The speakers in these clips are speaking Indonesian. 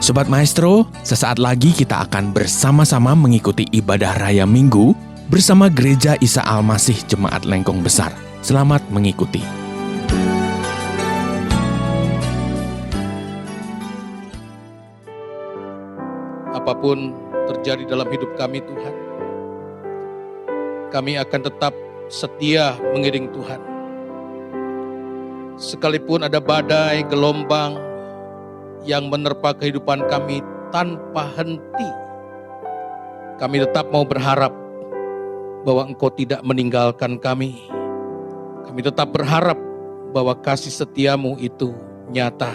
Sobat Maestro, sesaat lagi kita akan bersama-sama mengikuti ibadah Raya Minggu bersama Gereja Isa Al-Masih Jemaat Lengkong Besar. Selamat mengikuti. Apapun terjadi dalam hidup kami Tuhan, kami akan tetap setia mengiring Tuhan. Sekalipun ada badai, gelombang yang menerpa kehidupan kami tanpa henti, kami tetap mau berharap bahwa Engkau tidak meninggalkan kami. Kami tetap berharap bahwa kasih setiamu itu nyata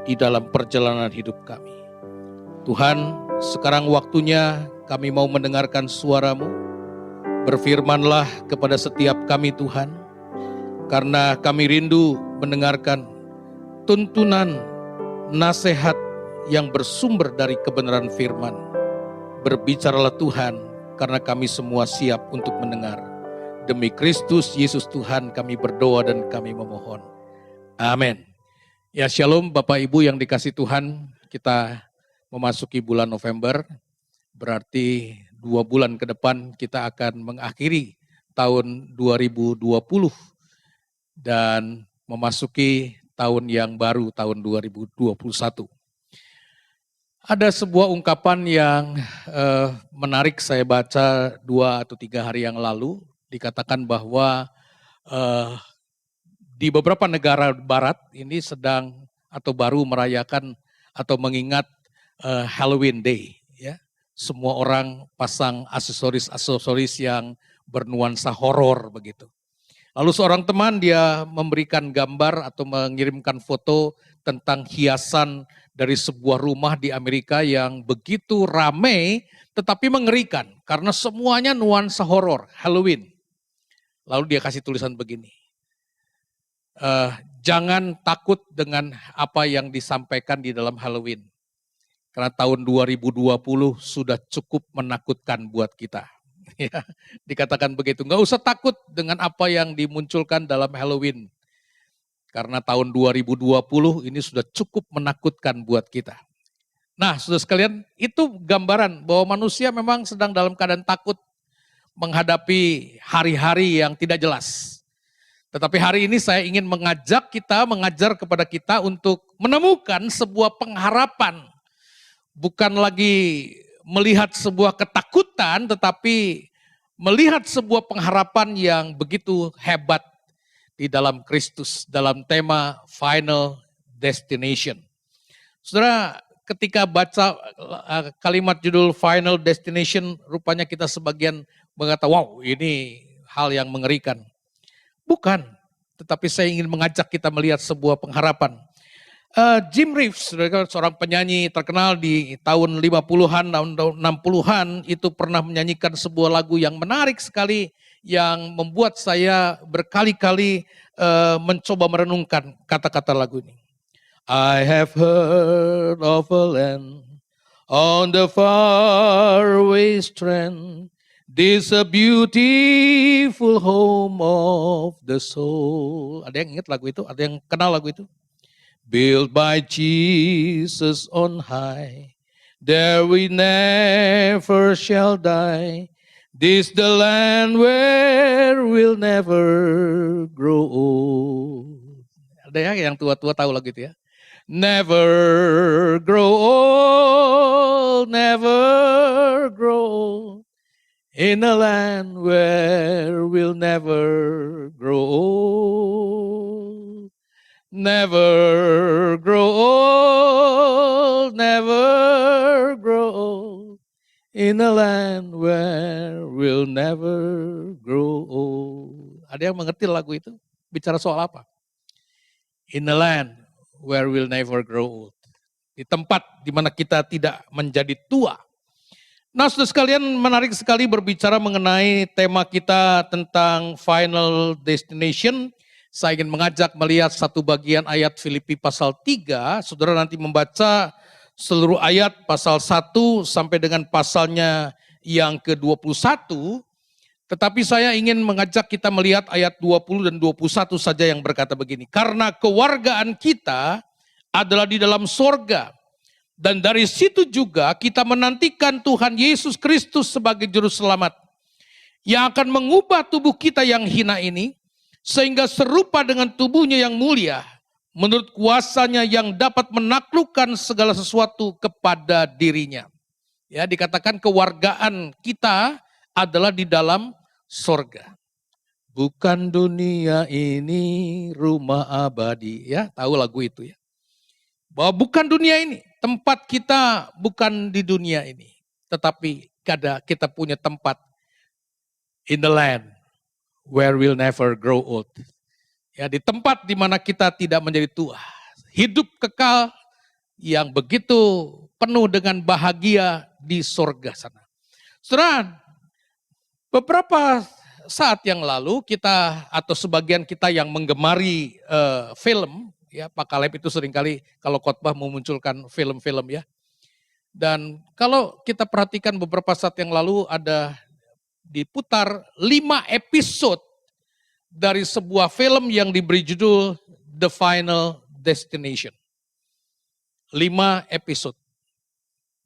di dalam perjalanan hidup kami. Tuhan, sekarang waktunya kami mau mendengarkan suara-Mu. Berfirmanlah kepada setiap kami Tuhan, karena kami rindu mendengarkan tuntunan nasihat yang bersumber dari kebenaran firman. Berbicaralah Tuhan, karena kami semua siap untuk mendengar. Demi Kristus Yesus Tuhan kami berdoa dan kami memohon. Amin. Ya, shalom Bapak Ibu yang dikasih Tuhan, kita memasuki bulan November, berarti 2 bulan ke depan kita akan mengakhiri tahun 2020 dan memasuki tahun yang baru, tahun 2021. Ada sebuah ungkapan yang menarik saya baca 2 atau 3 hari yang lalu, dikatakan bahwa di beberapa negara barat ini sedang atau baru merayakan atau mengingat Halloween Day, ya. Semua orang pasang aksesoris yang bernuansa horor begitu. Lalu seorang teman dia memberikan gambar atau mengirimkan foto tentang hiasan dari sebuah rumah di Amerika yang begitu ramai tetapi mengerikan karena semuanya nuansa horor, Halloween. Lalu dia kasih tulisan begini, jangan takut dengan apa yang disampaikan di dalam Halloween. Karena tahun 2020 sudah cukup menakutkan buat kita. Ya, dikatakan begitu, nggak usah takut dengan apa yang dimunculkan dalam Halloween. Karena tahun 2020 ini sudah cukup menakutkan buat kita. Nah, saudara sekalian, itu gambaran bahwa manusia memang sedang dalam keadaan takut menghadapi hari-hari yang tidak jelas. Tetapi hari ini saya ingin mengajar kepada kita untuk menemukan sebuah pengharapan. Bukan lagi melihat sebuah ketakutan, tetapi melihat sebuah pengharapan yang begitu hebat di dalam Kristus, dalam tema Final Destination. Saudara, ketika baca kalimat judul Final Destination, rupanya kita sebagian berkata, wow, ini hal yang mengerikan. Bukan, tetapi saya ingin mengajak kita melihat sebuah pengharapan. Jim Reeves, seorang penyanyi terkenal di tahun 50-an, tahun 60-an, itu pernah menyanyikan sebuah lagu yang menarik sekali, yang membuat saya berkali-kali mencoba merenungkan kata-kata lagu ini. I have heard of a land on the faraway strand, this a beautiful home of the soul. Ada yang ingat lagu itu? Ada yang kenal lagu itu? Built by Jesus on high, there we never shall die. This the land where we'll never grow old. Ada yang tua-tua tahu lagu itu ya? Never grow old, never grow old. In a land where we'll never grow old. Never grow old, never grow old, in a land where we'll never grow old. Ada yang mengerti lagu itu? Bicara soal apa? In a land where we'll never grow old. Di tempat di mana kita tidak menjadi tua. Nah, saudara sekalian, menarik sekali berbicara mengenai tema kita tentang Final Destination. Saya ingin mengajak melihat satu bagian ayat Filipi pasal 3. Saudara nanti membaca seluruh ayat pasal 1 sampai dengan pasalnya yang ke-21. Tetapi saya ingin mengajak kita melihat ayat 20 dan 21 saja yang berkata begini. Karena kewargaan kita adalah di dalam sorga. Dan dari situ juga kita menantikan Tuhan Yesus Kristus sebagai juru selamat yang akan mengubah tubuh kita yang hina ini sehingga serupa dengan tubuhnya yang mulia menurut kuasanya yang dapat menaklukkan segala sesuatu kepada dirinya. Ya, dikatakan kewargaan kita adalah di dalam sorga. Bukan dunia ini rumah abadi. Ya, tahu lagu itu ya. Bahwa bukan dunia ini. Tempat kita bukan di dunia ini. Tetapi kita punya tempat in the land where we'll never grow old. Ya, di tempat di mana kita tidak menjadi tua. Hidup kekal yang begitu penuh dengan bahagia di sorga sana. Saudara, beberapa saat yang lalu kita atau sebagian kita yang menggemari film, ya Pak Kaleb itu seringkali kalau khotbah memunculkan film-film ya. Dan kalau kita perhatikan beberapa saat yang lalu ada diputar 5 episode dari sebuah film yang diberi judul The Final Destination. 5 episode.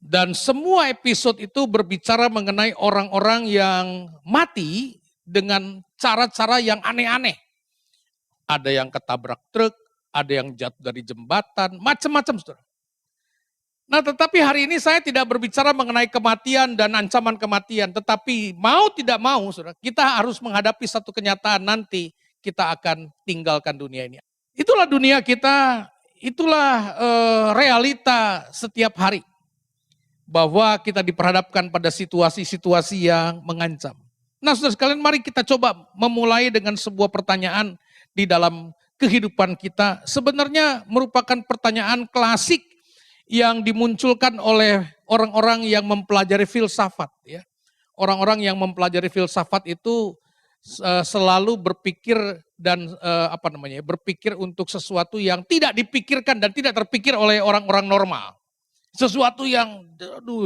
Dan semua episode itu berbicara mengenai orang-orang yang mati dengan cara-cara yang aneh-aneh. Ada yang ketabrak truk, ada yang jatuh dari jembatan, macam-macam saudara. Nah tetapi hari ini saya tidak berbicara mengenai kematian dan ancaman kematian. Tetapi mau tidak mau saudara, kita harus menghadapi satu kenyataan nanti kita akan tinggalkan dunia ini. Itulah dunia kita, itulah realita setiap hari. Bahwa kita diperhadapkan pada situasi-situasi yang mengancam. Nah saudara sekalian mari kita coba memulai dengan sebuah pertanyaan di dalam kehidupan kita. Sebenarnya merupakan pertanyaan klasik yang dimunculkan oleh orang-orang yang mempelajari filsafat. Ya. Orang-orang yang mempelajari filsafat itu selalu berpikir dan berpikir untuk sesuatu yang tidak dipikirkan dan tidak terpikir oleh orang-orang normal. Sesuatu yang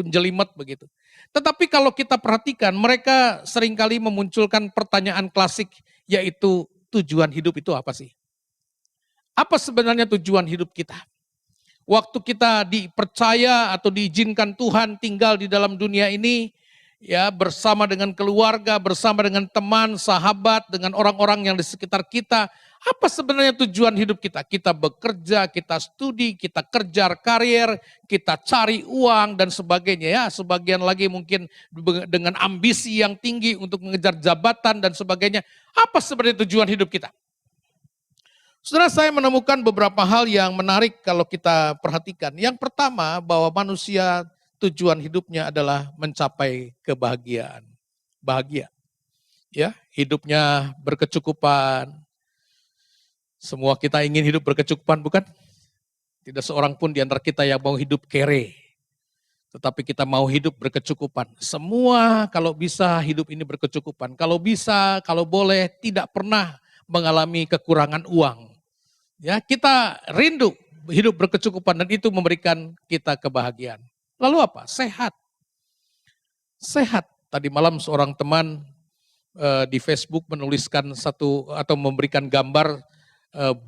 jelimet begitu. Tetapi kalau kita perhatikan mereka seringkali memunculkan pertanyaan klasik yaitu tujuan hidup itu apa sih? Apa sebenarnya tujuan hidup kita? Waktu kita dipercaya atau diizinkan Tuhan tinggal di dalam dunia ini ya bersama dengan keluarga, bersama dengan teman, sahabat, dengan orang-orang yang di sekitar kita. Apa sebenarnya tujuan hidup kita? Kita bekerja, kita studi, kita kejar karir, kita cari uang dan sebagainya ya. Sebagian lagi mungkin dengan ambisi yang tinggi untuk mengejar jabatan dan sebagainya. Apa sebenarnya tujuan hidup kita? Saudara, saya menemukan beberapa hal yang menarik kalau kita perhatikan. Yang pertama bahwa manusia tujuan hidupnya adalah mencapai kebahagiaan. Bahagia. Ya, hidupnya berkecukupan. Semua kita ingin hidup berkecukupan, bukan? Tidak seorang pun di antara kita yang mau hidup kere. Tetapi kita mau hidup berkecukupan. Semua kalau bisa hidup ini berkecukupan. Kalau bisa, kalau boleh tidak pernah mengalami kekurangan uang. Ya, kita rindu hidup berkecukupan dan itu memberikan kita kebahagiaan. Lalu apa? Sehat. Sehat. Tadi malam seorang teman di Facebook menuliskan satu atau memberikan gambar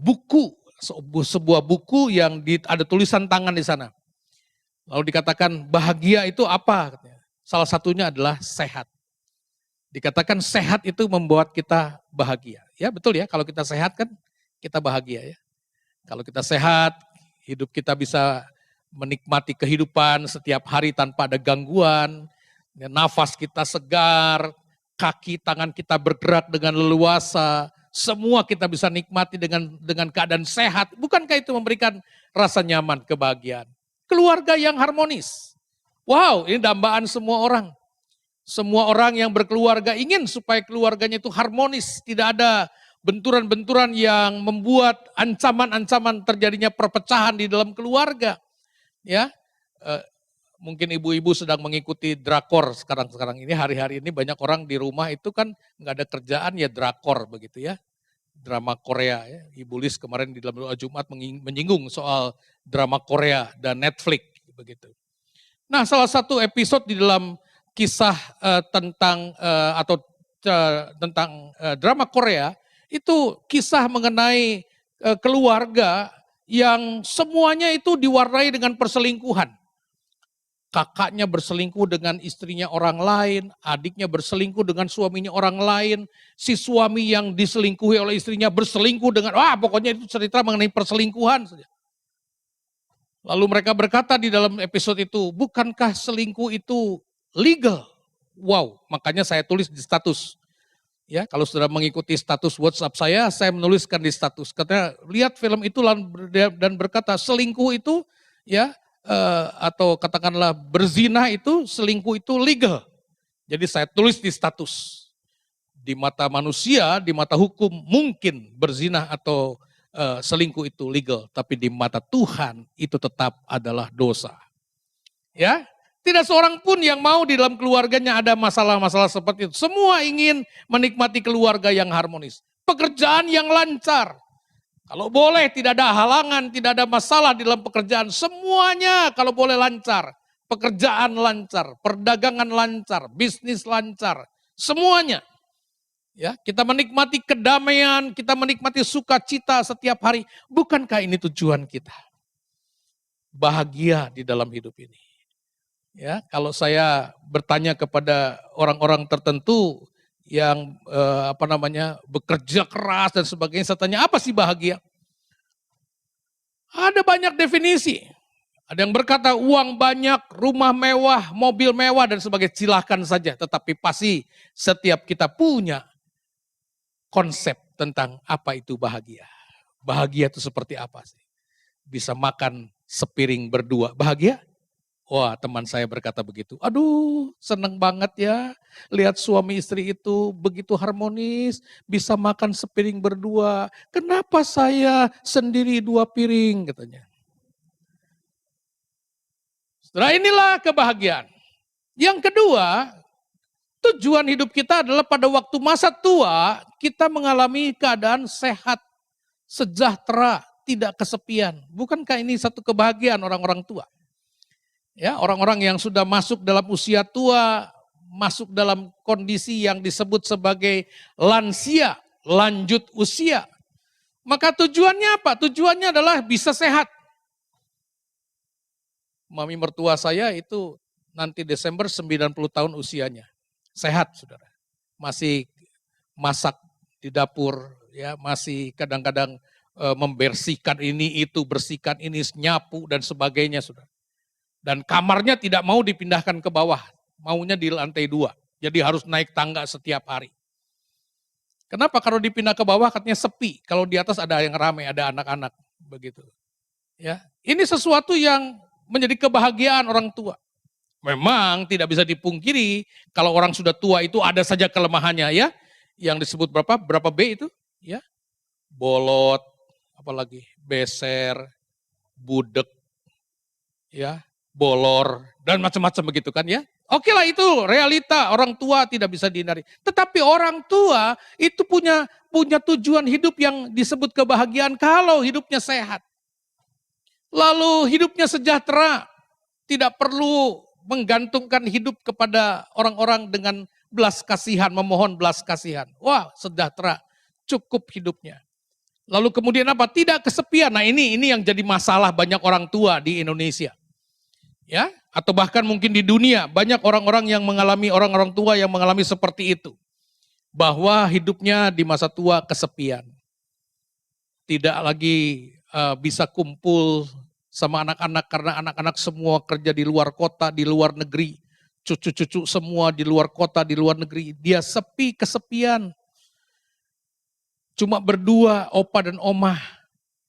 buku, sebuah buku yang ada tulisan tangan di sana. Lalu dikatakan bahagia itu apa? Salah satunya adalah sehat. Dikatakan sehat itu membuat kita bahagia. Ya betul ya, kalau kita sehat kan kita bahagia ya. Kalau kita sehat, hidup kita bisa menikmati kehidupan setiap hari tanpa ada gangguan. Nafas kita segar, kaki tangan kita bergerak dengan leluasa. Semua kita bisa nikmati dengan keadaan sehat. Bukankah itu memberikan rasa nyaman, kebahagiaan? Keluarga yang harmonis. Wow, ini dambaan semua orang. Semua orang yang berkeluarga ingin supaya keluarganya itu harmonis. Tidak ada benturan-benturan yang membuat ancaman-ancaman terjadinya perpecahan di dalam keluarga. Ya, mungkin ibu-ibu sedang mengikuti drakor sekarang ini, hari-hari ini banyak orang di rumah itu kan nggak ada kerjaan ya drakor begitu ya. Drama Korea ya. Ibu Lis kemarin di dalam doa Jumat menyinggung soal drama Korea dan Netflix begitu. Nah, salah satu episode di dalam kisah tentang drama Korea itu kisah mengenai keluarga yang semuanya itu diwarnai dengan perselingkuhan. kakaknya berselingkuh dengan istrinya orang lain, adiknya berselingkuh dengan suaminya orang lain, si suami yang diselingkuhi oleh istrinya berselingkuh dengan, pokoknya itu cerita mengenai perselingkuhan saja. Lalu mereka berkata di dalam episode itu, bukankah selingkuh itu legal? Wow, makanya saya tulis di status. Ya, kalau sudah mengikuti status WhatsApp saya menuliskan di status. Katanya lihat film itu dan berkata selingkuh itu ya atau katakanlah berzina itu selingkuh itu legal. Jadi saya tulis di status. Di mata manusia, di mata hukum mungkin berzina atau selingkuh itu legal, tapi di mata Tuhan itu tetap adalah dosa. Ya, tidak seorang pun yang mau di dalam keluarganya ada masalah-masalah seperti itu. Semua ingin menikmati keluarga yang harmonis. Pekerjaan yang lancar. Kalau boleh tidak ada halangan, tidak ada masalah di dalam pekerjaan. Semuanya kalau boleh lancar. Pekerjaan lancar, perdagangan lancar, bisnis lancar. Semuanya. Ya, kita menikmati kedamaian, kita menikmati sukacita setiap hari. Bukankah ini tujuan kita? Bahagia di dalam hidup ini. Ya, kalau saya bertanya kepada orang-orang tertentu yang bekerja keras dan sebagainya, saya tanya apa sih bahagia? Ada banyak definisi. Ada yang berkata uang banyak, rumah mewah, mobil mewah dan sebagainya, silahkan saja. Tetapi pasti setiap kita punya konsep tentang apa itu bahagia. Bahagia itu seperti apa sih? Bisa makan sepiring berdua, bahagia? Wah, teman saya berkata begitu. Aduh, seneng banget ya. Lihat suami istri itu begitu harmonis, bisa makan sepiring berdua. Kenapa saya sendiri 2 piring, katanya. Setelah inilah kebahagiaan. Yang kedua, tujuan hidup kita adalah pada waktu masa tua, kita mengalami keadaan sehat, sejahtera, tidak kesepian. Bukankah ini satu kebahagiaan orang-orang tua? Ya, orang-orang yang sudah masuk dalam usia tua, masuk dalam kondisi yang disebut sebagai lansia, lanjut usia. Maka tujuannya apa? Tujuannya adalah bisa sehat. Mami mertua saya itu nanti Desember 90 tahun usianya. Sehat, saudara. Masih masak di dapur, ya, masih kadang-kadang membersihkan ini, itu, bersihkan ini, nyapu dan sebagainya, saudara. Dan kamarnya tidak mau dipindahkan ke bawah, maunya di lantai 2. Jadi harus naik tangga setiap hari. Kenapa? Kalau dipindah ke bawah katanya sepi, kalau di atas ada yang ramai, ada anak-anak, begitu. Ya, ini sesuatu yang menjadi kebahagiaan orang tua. Memang tidak bisa dipungkiri kalau orang sudah tua itu ada saja kelemahannya ya. Yang disebut berapa B itu? Ya. Bolot, apalagi beser, budek, ya, bolor dan macam-macam begitu kan ya. Oke lah, itu realita orang tua tidak bisa dihindari. Tetapi orang tua itu punya tujuan hidup yang disebut kebahagiaan kalau hidupnya sehat. Lalu hidupnya sejahtera, tidak perlu menggantungkan hidup kepada orang-orang dengan belas kasihan, memohon belas kasihan. Wah, sejahtera, cukup hidupnya. Lalu kemudian apa? Tidak kesepian. Nah, ini yang jadi masalah banyak orang tua di Indonesia. Ya, atau bahkan mungkin di dunia banyak orang-orang tua yang mengalami seperti itu. Bahwa hidupnya di masa tua kesepian. Tidak lagi bisa kumpul sama anak-anak karena anak-anak semua kerja di luar kota, di luar negeri. Cucu-cucu semua di luar kota, di luar negeri. Dia sepi, kesepian. Cuma berdua, opa dan omah.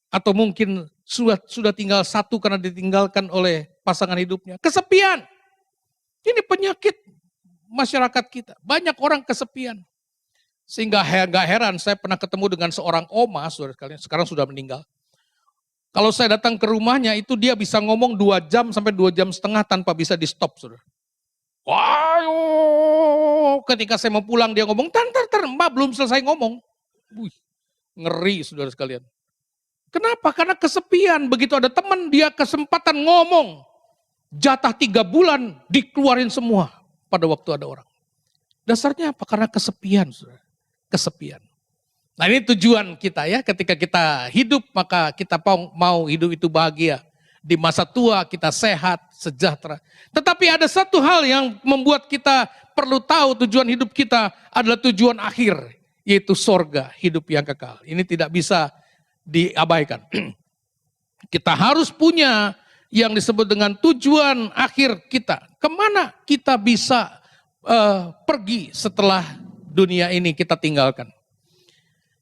Atau mungkin sudah tinggal satu karena ditinggalkan oleh pasangan hidupnya. Kesepian. Ini penyakit masyarakat kita. Banyak orang kesepian. Sehingga gak heran saya pernah ketemu dengan seorang oma, saudara sekalian, sekarang sudah meninggal. Kalau saya datang ke rumahnya itu dia bisa ngomong 2 jam sampai 2 jam setengah tanpa bisa di stop, saudara. Wah, ketika saya mau pulang dia ngomong, tar, mbak belum selesai ngomong. Wih, ngeri saudara sekalian. Kenapa? Karena kesepian. Begitu ada teman dia kesempatan ngomong. Jatah 3 bulan dikeluarin semua pada waktu ada orang. Dasarnya apa? Karena kesepian, saudara. Kesepian. Nah, ini tujuan kita ya, ketika kita hidup maka kita mau hidup itu bahagia. Di masa tua kita sehat, sejahtera. Tetapi ada satu hal yang membuat kita perlu tahu tujuan hidup kita adalah tujuan akhir, yaitu sorga, hidup yang kekal. Ini tidak bisa diabaikan. Kita harus punya yang disebut dengan tujuan akhir kita. Kemana kita bisa pergi setelah dunia ini kita tinggalkan?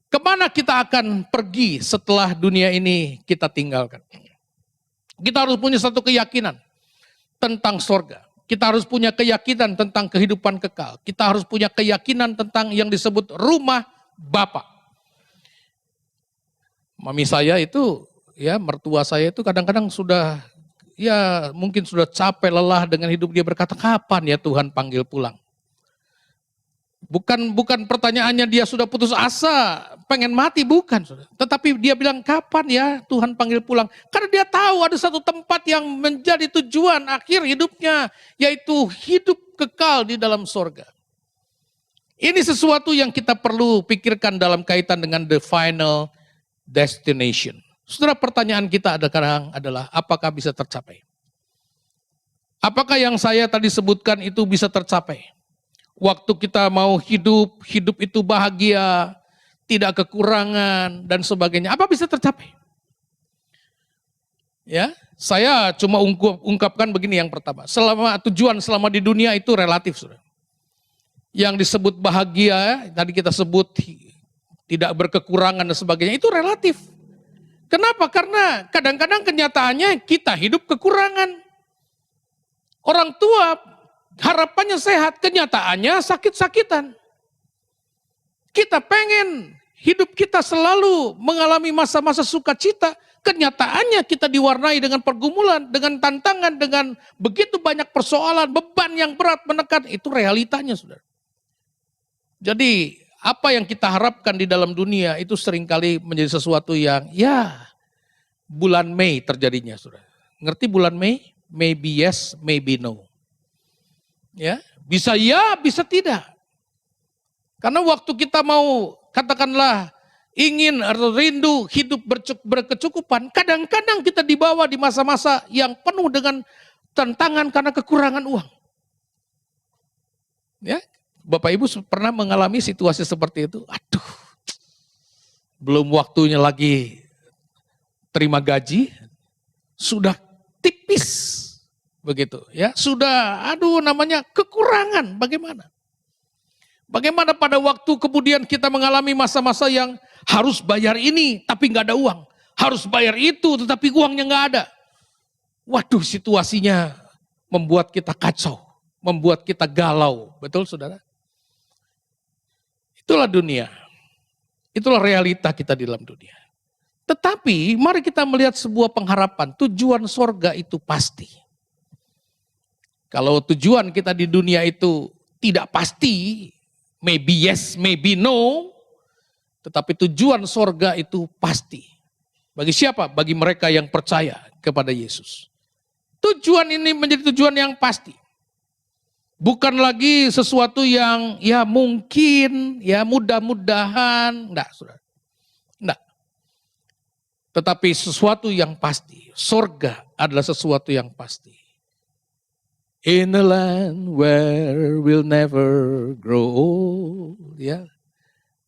Kemana kita akan pergi setelah dunia ini kita tinggalkan? Kita harus punya satu keyakinan tentang sorga. Kita harus punya keyakinan tentang kehidupan kekal. Kita harus punya keyakinan tentang yang disebut rumah Bapa. Mami saya itu, ya mertua saya itu kadang-kadang sudah, ya mungkin sudah capek lelah dengan hidup, dia berkata, kapan ya Tuhan panggil pulang? Bukan pertanyaannya dia sudah putus asa, pengen mati, bukan. Tetapi dia bilang, kapan ya Tuhan panggil pulang? Karena dia tahu ada satu tempat yang menjadi tujuan akhir hidupnya, yaitu hidup kekal di dalam sorga. Ini sesuatu yang kita perlu pikirkan dalam kaitan dengan the final destination. Saudara, pertanyaan kita adalah apakah bisa tercapai? Apakah yang saya tadi sebutkan itu bisa tercapai? Waktu kita mau hidup itu bahagia, tidak kekurangan dan sebagainya. Apa bisa tercapai? Ya, saya cuma ungkapkan begini yang pertama. Tujuan selama di dunia itu relatif, Saudara. Yang disebut bahagia, tadi kita sebut tidak berkekurangan dan sebagainya, itu relatif. Kenapa? Karena kadang-kadang kenyataannya kita hidup kekurangan. Orang tua harapannya sehat, kenyataannya sakit-sakitan. Kita pengen hidup kita selalu mengalami masa-masa sukacita, kenyataannya kita diwarnai dengan pergumulan, dengan tantangan, dengan begitu banyak persoalan, beban yang berat menekan, itu realitanya, Saudara. Jadi apa yang kita harapkan di dalam dunia itu seringkali menjadi sesuatu yang ya bulan Mei terjadinya, Saudara. Ngerti bulan Mei? Maybe yes, maybe no. Ya, bisa tidak. Karena waktu kita mau katakanlah ingin atau rindu hidup berkecukupan, kadang-kadang kita dibawa di masa-masa yang penuh dengan tantangan karena kekurangan uang. Ya, Bapak Ibu pernah mengalami situasi seperti itu? Aduh, belum waktunya lagi terima gaji, sudah tipis. Begitu ya, sudah namanya kekurangan. Bagaimana pada waktu kemudian kita mengalami masa-masa yang harus bayar ini tapi nggak ada uang, harus bayar itu tetapi uangnya nggak ada. Waduh, situasinya membuat kita kacau, membuat kita galau, betul Saudara? Itulah dunia, itulah realita kita di dalam dunia. Tetapi mari kita melihat sebuah pengharapan, tujuan sorga itu pasti. Kalau tujuan kita di dunia itu tidak pasti, maybe yes, maybe no, tetapi tujuan sorga itu pasti. Bagi siapa? Bagi mereka yang percaya kepada Yesus. Tujuan ini menjadi tujuan yang pasti. Bukan lagi sesuatu yang ya mungkin, ya mudah-mudahan, enggak, Saudara. Enggak. Tetapi sesuatu yang pasti. Sorga adalah sesuatu yang pasti. In a land where we'll never grow old, ya.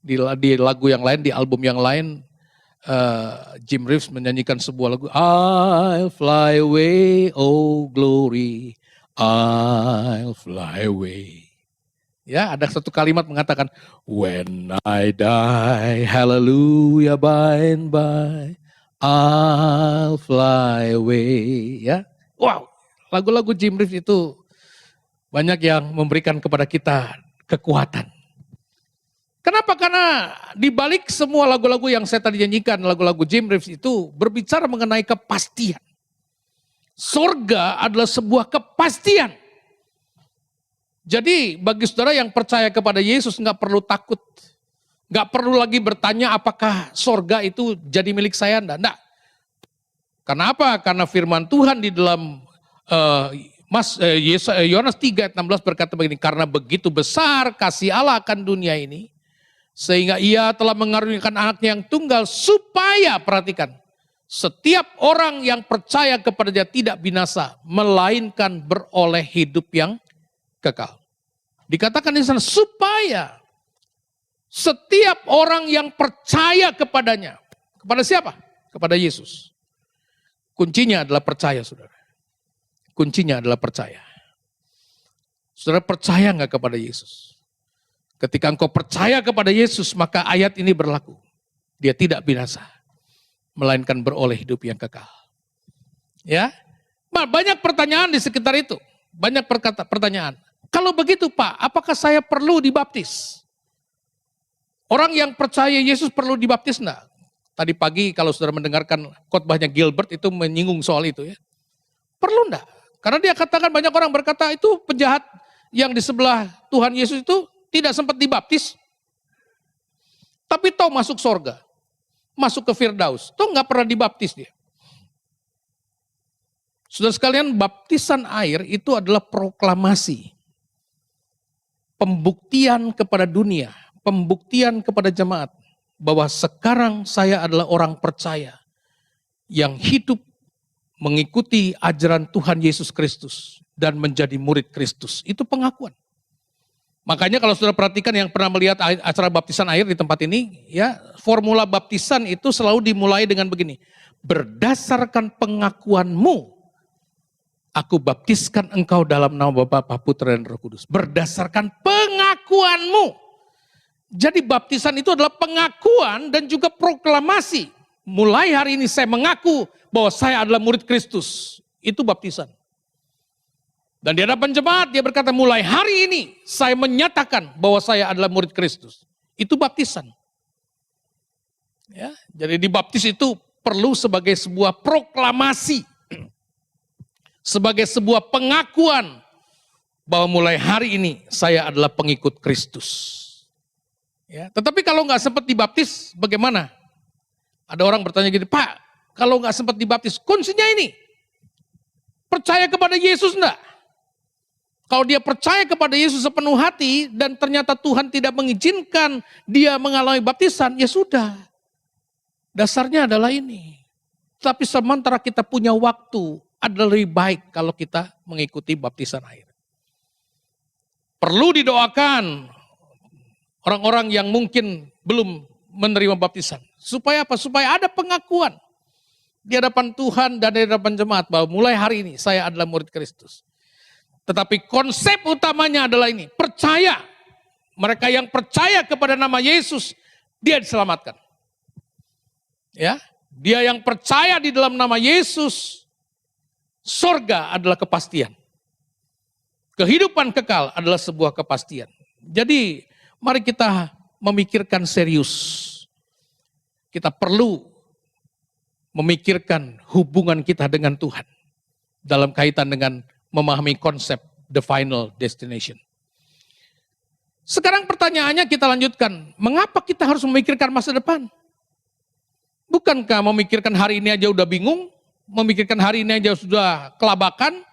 Di lagu yang lain, di album yang lain, Jim Reeves menyanyikan sebuah lagu, I'll fly away, oh glory, I'll fly away. Ya, ada satu kalimat mengatakan, when I die, hallelujah, by and by, I'll fly away. Ya, wow. Lagu-lagu Jim Reeves itu banyak yang memberikan kepada kita kekuatan. Kenapa? Karena di balik semua lagu-lagu yang saya tadi nyanyikan, lagu-lagu Jim Reeves itu berbicara mengenai kepastian. Sorga adalah sebuah kepastian. Jadi bagi saudara yang percaya kepada Yesus nggak perlu takut. Nggak perlu lagi bertanya apakah sorga itu jadi milik saya, enggak. Kenapa? Karena firman Tuhan di dalam Yohanes 3 ayat 16 berkata begini, karena begitu besar kasih Allah akan dunia ini, sehingga ia telah mengaruniakan anaknya yang tunggal supaya, perhatikan, Setiap orang yang percaya kepada Dia tidak binasa, melainkan beroleh hidup yang kekal. Dikatakan di sana supaya setiap orang yang percaya kepadanya. Kepada siapa? Kepada Yesus. Kuncinya adalah percaya, saudara. Kuncinya adalah percaya. Saudara percaya nggak kepada Yesus? Ketika engkau percaya kepada Yesus, maka ayat ini berlaku. Dia tidak binasa, melainkan beroleh hidup yang kekal. Ya, banyak pertanyaan di sekitar itu. Banyak pertanyaan. Kalau begitu Pak, apakah saya perlu dibaptis? Orang yang percaya Yesus perlu dibaptis enggak? Tadi pagi kalau saudara mendengarkan khotbahnya Gilbert itu menyinggung soal itu ya. Perlu enggak? Karena dia katakan banyak orang berkata itu penjahat yang di sebelah Tuhan Yesus itu tidak sempat dibaptis. Tapi tahu masuk sorga. Masuk ke Firdaus. Tahu enggak pernah dibaptis dia. Saudara sekalian, baptisan air itu adalah proklamasi. Pembuktian kepada dunia. Pembuktian kepada jemaat bahwa sekarang saya adalah orang percaya yang hidup mengikuti ajaran Tuhan Yesus Kristus dan menjadi murid Kristus. Itu pengakuan. Makanya kalau saudara perhatikan yang pernah melihat acara baptisan air di tempat ini, ya, formula baptisan itu selalu dimulai dengan begini. Berdasarkan pengakuanmu, aku baptiskan engkau dalam nama Bapa, Putra dan Roh Kudus. Berdasarkan pengakuanmu. Jadi baptisan itu adalah pengakuan dan juga proklamasi. Mulai hari ini saya mengaku bahwa saya adalah murid Kristus. Itu baptisan. Dan di hadapan jemaat dia berkata mulai hari ini saya menyatakan bahwa saya adalah murid Kristus. Itu baptisan. Ya, jadi dibaptis itu perlu sebagai sebuah proklamasi. Sebagai sebuah pengakuan bahwa mulai hari ini saya adalah pengikut Kristus. Ya, tetapi kalau nggak sempat dibaptis, bagaimana? Ada orang bertanya gini, Pak, kalau nggak sempat dibaptis, kuncinya ini, percaya kepada Yesus enggak? Kalau dia percaya kepada Yesus sepenuh hati dan ternyata Tuhan tidak mengizinkan dia mengalami baptisan, ya sudah. Dasarnya adalah ini. Tapi sementara kita punya waktu, adalah lebih baik kalau kita mengikuti baptisan air. Perlu didoakan orang-orang yang mungkin belum menerima baptisan. Supaya apa? Supaya ada pengakuan di hadapan Tuhan dan di hadapan jemaat bahwa mulai hari ini saya adalah murid Kristus. Tetapi konsep utamanya adalah ini, percaya. Mereka yang percaya kepada nama Yesus, dia diselamatkan. Ya, dia yang percaya di dalam nama Yesus, sorga adalah kepastian. Kehidupan kekal adalah sebuah kepastian. Jadi mari kita memikirkan serius. Kita perlu memikirkan hubungan kita dengan Tuhan dalam kaitan dengan memahami konsep the final destination. Sekarang pertanyaannya kita lanjutkan. Mengapa kita harus memikirkan masa depan? Bukankah memikirkan hari ini aja udah bingung? Memikirkan hari ini aja sudah kelabakan?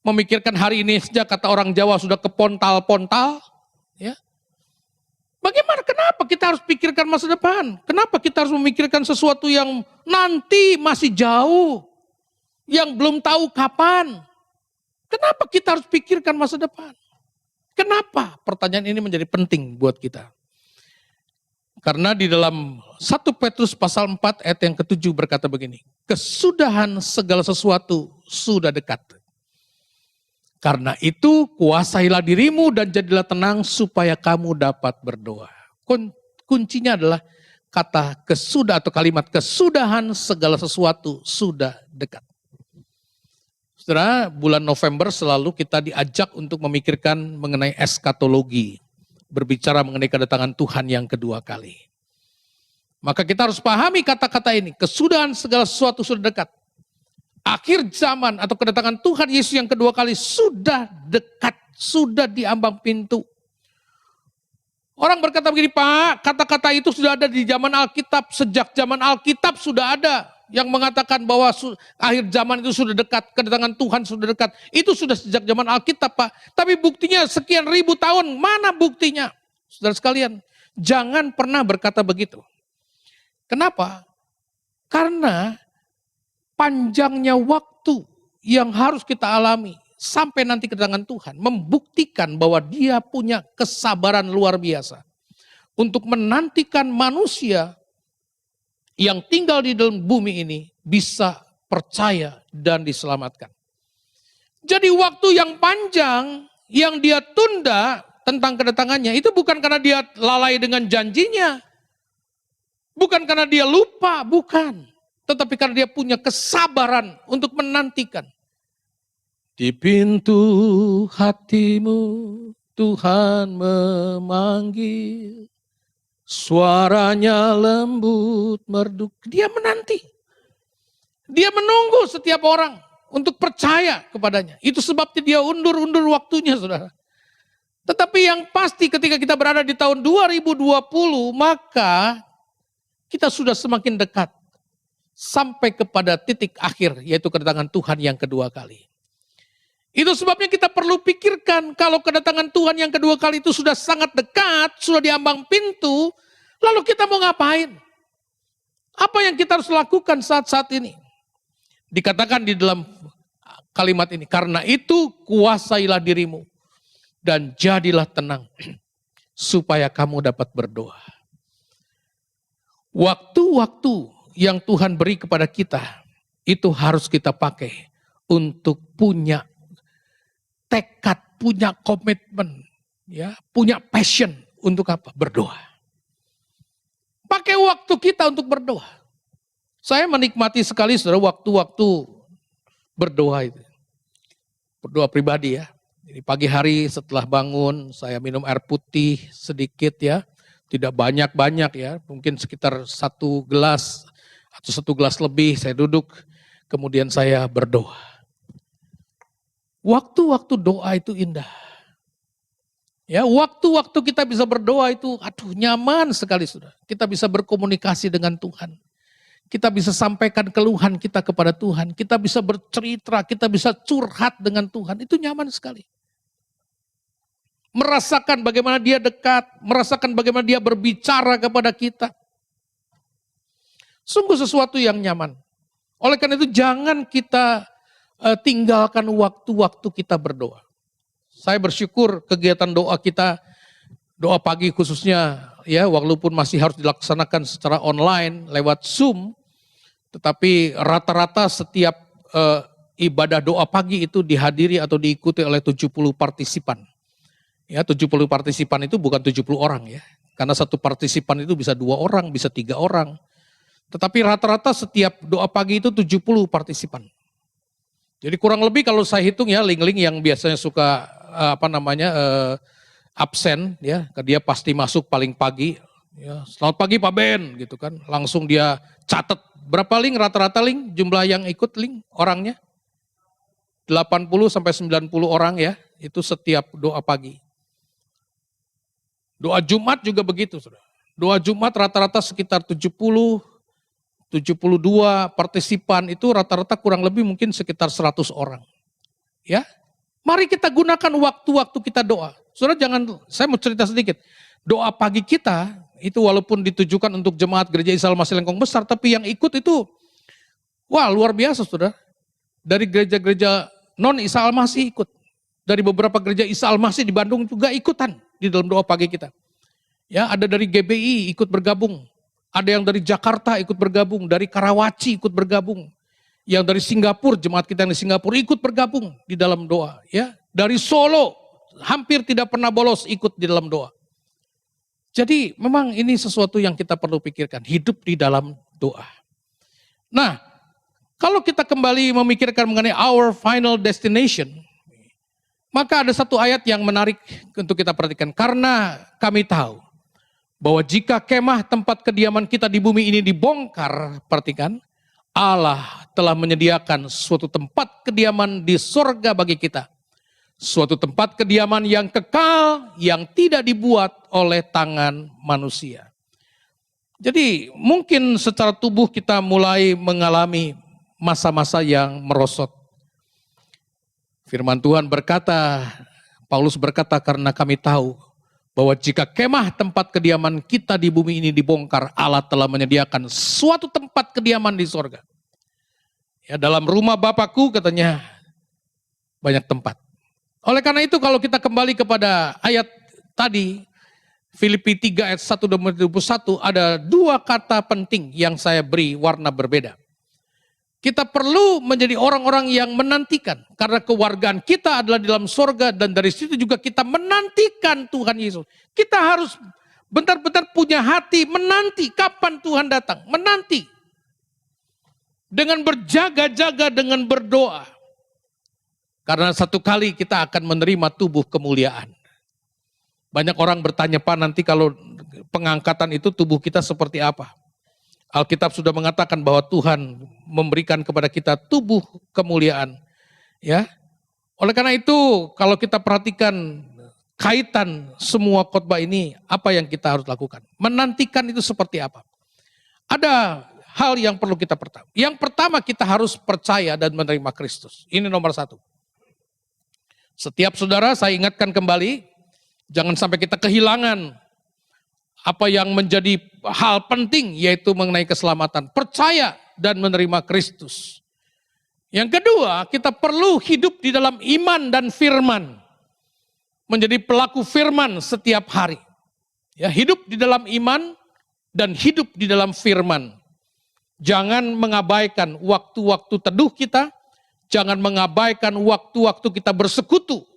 Memikirkan hari ini sejak kata orang Jawa sudah kepontal-pontal? Ya. Bagaimana, kenapa kita harus pikirkan masa depan? Kenapa kita harus memikirkan sesuatu yang nanti masih jauh? Yang belum tahu kapan? Kenapa kita harus pikirkan masa depan? Kenapa? Pertanyaan ini menjadi penting buat kita. Karena di dalam 1 Petrus pasal 4 ayat yang ke-7 berkata begini. Kesudahan segala sesuatu sudah dekat. Karena itu kuasailah dirimu dan jadilah tenang supaya kamu dapat berdoa. Kuncinya adalah kata kesudah atau kalimat kesudahan segala sesuatu sudah dekat. Saudara, bulan November selalu kita diajak untuk memikirkan mengenai eskatologi. Berbicara mengenai kedatangan Tuhan yang kedua kali. Maka kita harus pahami kata-kata ini. Kesudahan segala sesuatu sudah dekat. Akhir zaman atau kedatangan Tuhan Yesus yang kedua kali sudah dekat, sudah di ambang pintu. Orang berkata begini, Pak, kata-kata itu sudah ada di zaman Alkitab, sejak zaman Alkitab sudah ada yang mengatakan bahwa akhir zaman itu sudah dekat, kedatangan Tuhan sudah dekat. Itu sudah sejak zaman Alkitab, Pak. Tapi buktinya sekian ribu tahun, mana buktinya? Saudara sekalian, jangan pernah berkata begitu. Kenapa? Karena panjangnya waktu yang harus kita alami sampai nanti kedatangan Tuhan membuktikan bahwa Dia punya kesabaran luar biasa untuk menantikan manusia yang tinggal di dalam bumi ini bisa percaya dan diselamatkan. Jadi waktu yang panjang yang Dia tunda tentang kedatangannya itu bukan karena Dia lalai dengan janjinya, bukan karena Dia lupa, bukan. Tetapi karena Dia punya kesabaran untuk menantikan. Di pintu hatimu Tuhan memanggil, suaranya lembut merdu. Dia menanti. Dia menunggu setiap orang untuk percaya kepadanya. Itu sebabnya Dia undur-undur waktunya, saudara. Tetapi yang pasti ketika kita berada di tahun 2020, maka kita sudah semakin dekat sampai kepada titik akhir, yaitu kedatangan Tuhan yang kedua kali. Itu sebabnya kita perlu pikirkan kalau kedatangan Tuhan yang kedua kali itu sudah sangat dekat, sudah di ambang pintu, lalu kita mau ngapain? Apa yang kita harus lakukan saat-saat ini? Dikatakan di dalam kalimat ini, karena itu kuasailah dirimu dan jadilah tenang supaya kamu dapat berdoa. Waktu-waktu yang Tuhan beri kepada kita itu harus kita pakai untuk punya tekad, punya komitmen, ya, punya passion untuk apa? Berdoa. Pakai waktu kita untuk berdoa. Saya menikmati sekali saudara waktu-waktu berdoa itu. Berdoa pribadi ya. Jadi pagi hari setelah bangun saya minum air putih sedikit ya. Tidak banyak-banyak ya. Mungkin sekitar 1 gelas atau 1 gelas lebih saya duduk. Kemudian saya berdoa. Waktu-waktu doa itu indah. Ya, waktu-waktu kita bisa berdoa itu nyaman sekali sudah. Kita bisa berkomunikasi dengan Tuhan. Kita bisa sampaikan keluhan kita kepada Tuhan. Kita bisa bercerita, kita bisa curhat dengan Tuhan. Itu nyaman sekali. Merasakan bagaimana Dia dekat, merasakan bagaimana Dia berbicara kepada kita. Sungguh sesuatu yang nyaman. Oleh karena itu jangan kita tinggalkan waktu-waktu kita berdoa. Saya bersyukur kegiatan doa kita, doa pagi khususnya ya, walaupun masih harus dilaksanakan secara online lewat Zoom, tetapi rata-rata setiap ibadah doa pagi itu dihadiri atau diikuti oleh 70 partisipan. Ya, 70 partisipan itu bukan 70 orang ya. Karena satu partisipan itu bisa 2 orang, bisa 3 orang. Tetapi rata-rata setiap doa pagi itu 70 partisipan. Jadi kurang lebih kalau saya hitung ya, link-link yang biasanya suka absen ya, dia pasti masuk paling pagi. Ya, selamat pagi Pak Ben gitu kan. Langsung dia catat berapa link, rata-rata link, jumlah yang ikut link orangnya. 80 sampai 90 orang ya, itu setiap doa pagi. Doa Jumat juga begitu, saudara. Doa Jumat rata-rata sekitar 70, 72 partisipan, itu rata-rata kurang lebih mungkin sekitar 100 orang. Ya, mari kita gunakan waktu-waktu kita doa. Saudara jangan, saya mau cerita sedikit. Doa pagi kita itu walaupun ditujukan untuk jemaat gereja Isa Al-Masih Lengkong Besar, tapi yang ikut itu, wah luar biasa saudara. Dari gereja-gereja non Isa Al-Masih ikut. Dari beberapa gereja Isa Al-Masih di Bandung juga ikutan di dalam doa pagi kita. Ya, ada dari GBI ikut bergabung. Ada yang dari Jakarta ikut bergabung, dari Karawaci ikut bergabung. Yang dari Singapura, jemaat kita yang di Singapura ikut bergabung di dalam doa. Ya, dari Solo hampir tidak pernah bolos ikut di dalam doa. Jadi memang ini sesuatu yang kita perlu pikirkan, hidup di dalam doa. Nah, kalau kita kembali memikirkan mengenai our final destination, maka ada satu ayat yang menarik untuk kita perhatikan. Karena kami tahu bahwa jika kemah tempat kediaman kita di bumi ini dibongkar, perhatikan, Allah telah menyediakan suatu tempat kediaman di sorga bagi kita. Suatu tempat kediaman yang kekal, yang tidak dibuat oleh tangan manusia. Jadi mungkin secara tubuh kita mulai mengalami masa-masa yang merosot. Firman Tuhan berkata, Paulus berkata, karena kami tahu bahwa jika kemah tempat kediaman kita di bumi ini dibongkar, Allah telah menyediakan suatu tempat kediaman di sorga. Ya, dalam rumah Bapakku katanya banyak tempat. Oleh karena itu kalau kita kembali kepada ayat tadi, Filipi 3 ayat 1 dan 21, ada dua kata penting yang saya beri warna berbeda. Kita perlu menjadi orang-orang yang menantikan, karena kewargaan kita adalah di dalam sorga, dan dari situ juga kita menantikan Tuhan Yesus. Kita harus benar-benar punya hati menanti kapan Tuhan datang, menanti. Dengan berjaga-jaga, dengan berdoa. Karena satu kali kita akan menerima tubuh kemuliaan. Banyak orang bertanya, Pak, nanti kalau pengangkatan itu tubuh kita seperti apa? Alkitab sudah mengatakan bahwa Tuhan memberikan kepada kita tubuh kemuliaan. Ya. Oleh karena itu, kalau kita perhatikan kaitan semua khotbah ini, apa yang kita harus lakukan? Menantikan itu seperti apa? Ada hal yang perlu kita pertama. Yang pertama, kita harus percaya dan menerima Kristus. Ini nomor satu. Setiap saudara, saya ingatkan kembali, jangan sampai kita kehilangan apa yang menjadi hal penting, yaitu mengenai keselamatan. Percaya dan menerima Kristus. Yang kedua, kita perlu hidup di dalam iman dan firman. Menjadi pelaku firman setiap hari. Ya, hidup di dalam iman dan hidup di dalam firman. Jangan mengabaikan waktu-waktu teduh kita. Jangan mengabaikan waktu-waktu kita bersekutu.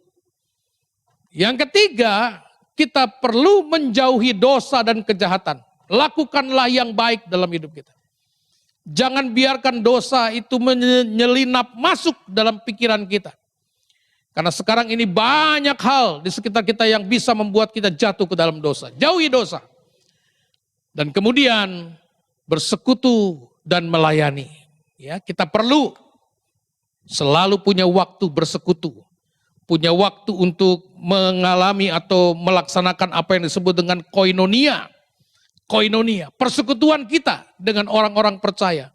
Yang ketiga, kita perlu menjauhi dosa dan kejahatan. Lakukanlah yang baik dalam hidup kita. Jangan biarkan dosa itu menyelinap masuk dalam pikiran kita. Karena sekarang ini banyak hal di sekitar kita yang bisa membuat kita jatuh ke dalam dosa. Jauhi dosa. Dan kemudian bersekutu dan melayani. Ya, kita perlu selalu punya waktu bersekutu. Punya waktu untuk mengalami atau melaksanakan apa yang disebut dengan koinonia. Koinonia, persekutuan kita dengan orang-orang percaya.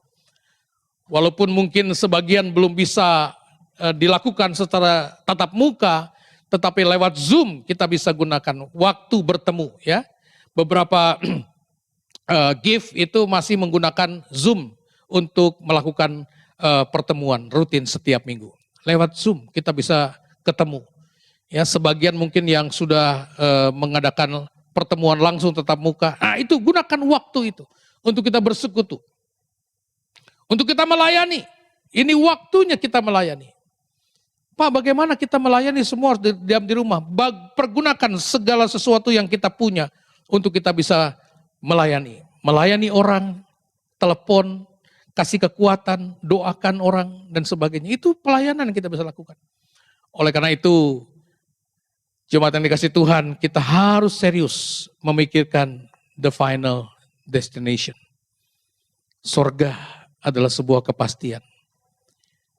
Walaupun mungkin sebagian belum bisa dilakukan secara tatap muka, tetapi lewat Zoom kita bisa gunakan waktu bertemu. Ya, beberapa gift itu masih menggunakan Zoom untuk melakukan pertemuan rutin setiap minggu. Lewat Zoom kita bisa ketemu. Ya, sebagian mungkin yang sudah mengadakan pertemuan langsung tatap muka. Nah, itu gunakan waktu itu untuk kita bersekutu. Untuk kita melayani. Ini waktunya kita melayani. Pak, bagaimana kita melayani semua diam di rumah? Pergunakan segala sesuatu yang kita punya untuk kita bisa melayani. Melayani orang, telepon, kasih kekuatan, doakan orang, dan sebagainya. Itu pelayanan yang kita bisa lakukan. Oleh karena itu, jemaat yang dikasih Tuhan, kita harus serius memikirkan the final destination. Sorga adalah sebuah kepastian.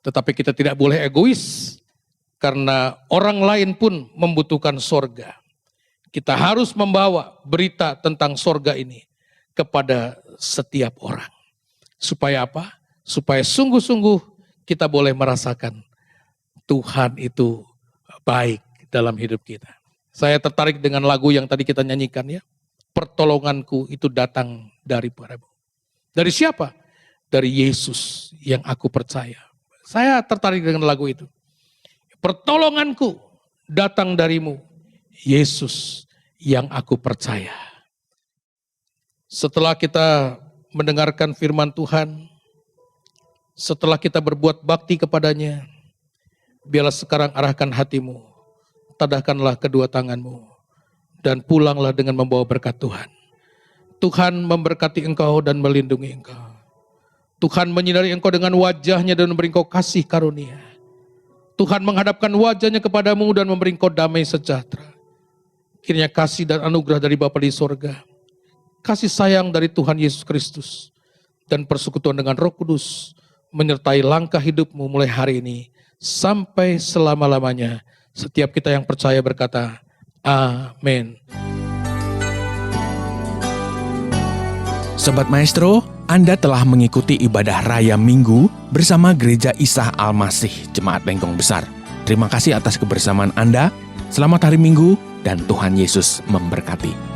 Tetapi kita tidak boleh egois, karena orang lain pun membutuhkan sorga. Kita harus membawa berita tentang sorga ini kepada setiap orang. Supaya apa? Supaya sungguh-sungguh kita boleh merasakan Tuhan itu baik dalam hidup kita. Saya tertarik dengan lagu yang tadi kita nyanyikan, ya. Pertolonganku itu datang daripadamu. Dari siapa? Dari Yesus yang aku percaya. Saya tertarik dengan lagu itu. Pertolonganku datang darimu, Yesus yang aku percaya. Setelah kita mendengarkan firman Tuhan, setelah kita berbuat bakti kepadanya, biarlah sekarang arahkan hatimu, tadahkanlah kedua tanganmu, dan pulanglah dengan membawa berkat Tuhan. Tuhan memberkati engkau dan melindungi engkau. Tuhan menyinari engkau dengan wajahnya dan memberi engkau kasih karunia. Tuhan menghadapkan wajahnya kepadamu dan memberi engkau damai sejahtera. Kiranya kasih dan anugerah dari Bapa di sorga, kasih sayang dari Tuhan Yesus Kristus, dan persekutuan dengan Roh Kudus menyertai langkah hidupmu mulai hari ini sampai selama-lamanya. Setiap kita yang percaya berkata, amin. Sobat Maestro, Anda telah mengikuti ibadah Raya Minggu bersama Gereja Isa Al-Masih Jemaat Lengkong Besar. Terima kasih atas kebersamaan Anda. Selamat hari Minggu dan Tuhan Yesus memberkati.